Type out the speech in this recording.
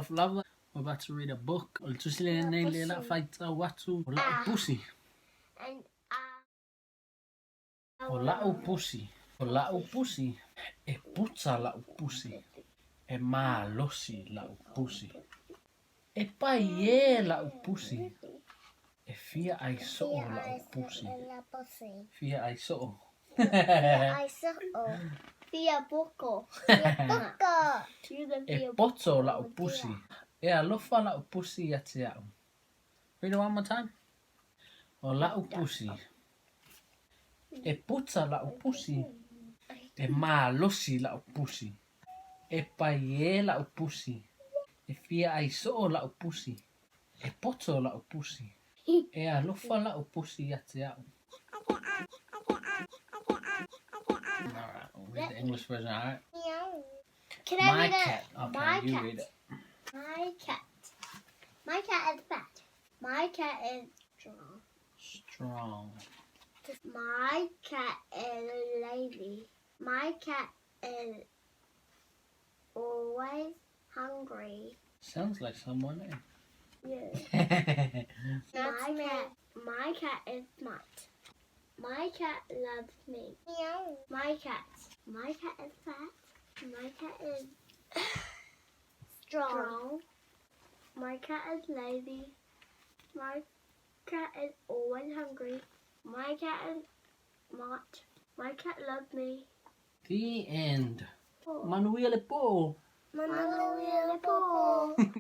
Lava. We're about to read a book. La'u Pusi. La'u Pusi. La'u Pusi. E puta La'u Pusi. E malosi La'u Pusi. E paie La'u Pusi. E fia ai so'o La'u Pusi. Fia ai so'o. Fia boko. E poto La'u Pusi. E alofa La'u Pusi a te au. Read it one more time. O La'u Pusi. E puta La'u Pusi. E malosi La'u Pusi. E paie La'u Pusi. E fia ai so'o La'u Pusi. E poto La'u Pusi. E alofa La'u Pusi a te au. Alright, we'll read the English version, alright? Can I My read cat. it? Okay, My you cat. read it. My cat. My cat is fat. My cat is strong. Strong. My cat is lazy. My cat is always hungry. Sounds like someone, eh? Yeah. My cat is smart. My cat loves me. My cat is fat. My cat is strong. My cat is lazy. My cat is always hungry. My cat is smart. My cat loves me. The end. Manuele po. Manuele po.